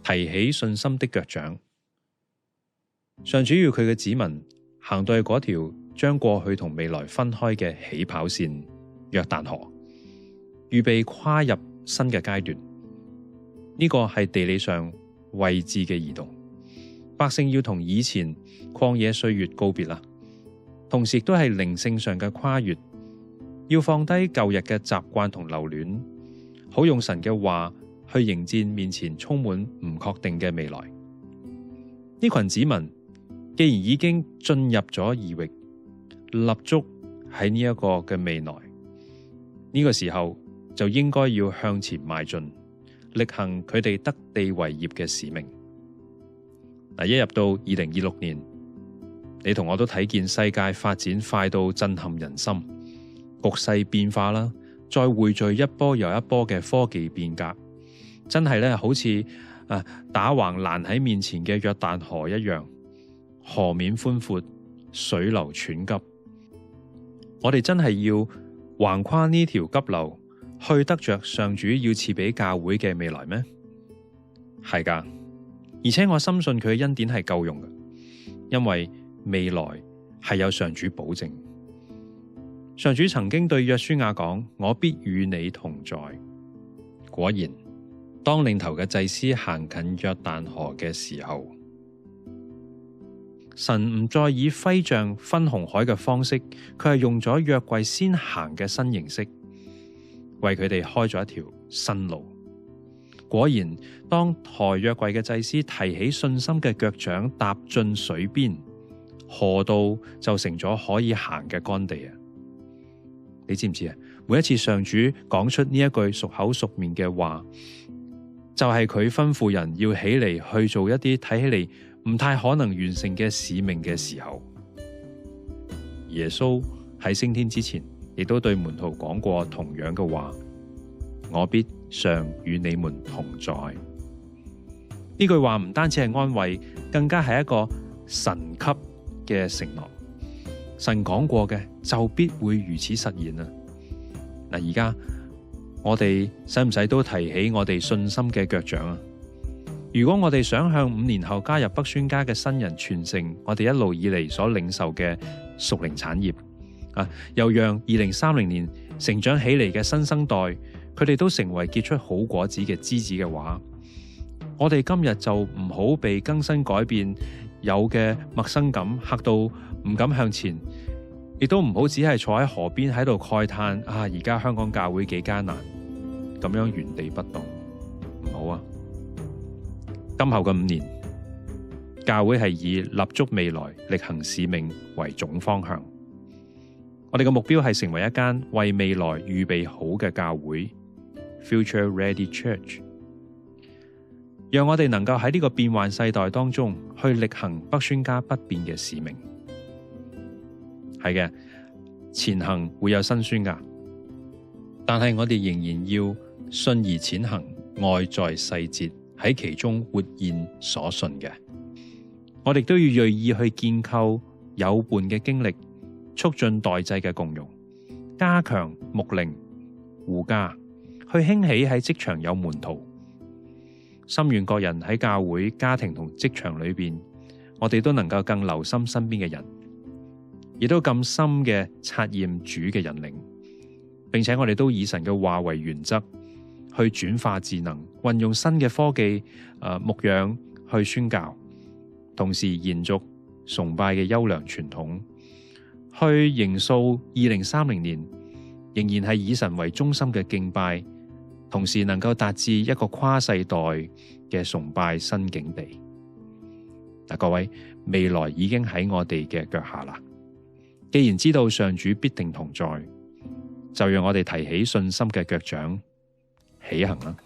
提起信心的腳掌。上主要佢嘅子民行到去嗰條將過去同未來分開嘅起跑線約旦河，預備跨入新嘅階段。呢個係地理上位置嘅移動，百姓要同以前曠野歲月告別啦，同時亦都係靈性上嘅跨越，要放低舊日嘅習慣同留戀，好用神嘅話去迎戰面前充滿唔確定嘅未來。呢群子民既然已經進入咗異域，立足喺呢一個嘅未來，呢個時候就應該要向前邁進，力行佢哋得地為業嘅使命。一入到2026年，你同我都睇見世界發展快到震撼人心，局勢變化啦，再匯聚一波又一波嘅科技變革，真係咧好似打橫攔喺面前嘅約旦河一樣，河面寬闊，水流湍急。我哋真係要橫跨呢條急流，去得着上主要賜俾教會嘅未來咩？係噶，而且我深信佢嘅恩典係夠用嘅，因為未來係有上主保證。上主曾經對約書亞講：我必與你同在。果然，當領頭嘅祭司行近約旦河嘅時候，神唔再以揮杖分紅海嘅方式，佢係用咗約櫃先行嘅新形式，為佢哋開咗一條新路。果然，當抬約櫃嘅祭司提起信心嘅腳掌踏進水邊，河道就成咗可以行嘅乾地啊！你知唔知啊？每一次上主講出呢一句熟口熟面嘅話，就係佢吩咐人要起嚟去做一啲睇起嚟唔太可能完成嘅使命嘅時候。耶穌喺升天之前，亦都對門徒講過同樣嘅話：我必常與你們同在。呢句話唔單止係安慰，更加係一個神級嘅承諾。神講過嘅就必會如此實現啊！而家我哋使唔使都提起我哋信心嘅腳掌啊？如果我哋想向5年後加入北宣家嘅新人傳承我哋一路以嚟所領受嘅屬靈產業又讓2030年成長起嚟嘅新生代，佢哋都成為結出好果子嘅枝子嘅話，我哋今日就唔好被更新改變有嘅陌生感嚇到唔敢向前，亦都唔好只係坐喺河邊喺度慨嘆而家香港教會幾艱難，咁樣原地不動，唔好啊！今後嘅5年，教會係以立足未來、力行使命為總方向。我哋嘅目標係成為一間為未來預備好嘅教會 （Future Ready Church）。讓我哋能夠喺呢個變幻世代當中去力行北宣家不變嘅使命。係嘅，前行會有辛酸噶，但係我哋仍然要信而踐行，愛在細節，喺其中活現所信嘅。我哋都要銳意去建構有伴嘅經歷，促進代際嘅共融，加強牧靈護家，去興起喺職場有門徒。心願各人喺教會、家庭同職場裏邊，我哋都能夠更留心身邊嘅人，亦都更深嘅察驗主嘅引領，並且我哋都以神嘅話為原則，去轉化智能，運用新嘅科技牧養去宣教，同時延續崇拜嘅優良傳統，去營塑2030年仍然係以神為中心嘅敬拜，同時能夠達至一個跨世代嘅崇拜新境地。各位，未來已經喺我哋嘅腳下啦。既然知道上主必定同在，就讓我哋提起信心嘅腳掌，起行啦。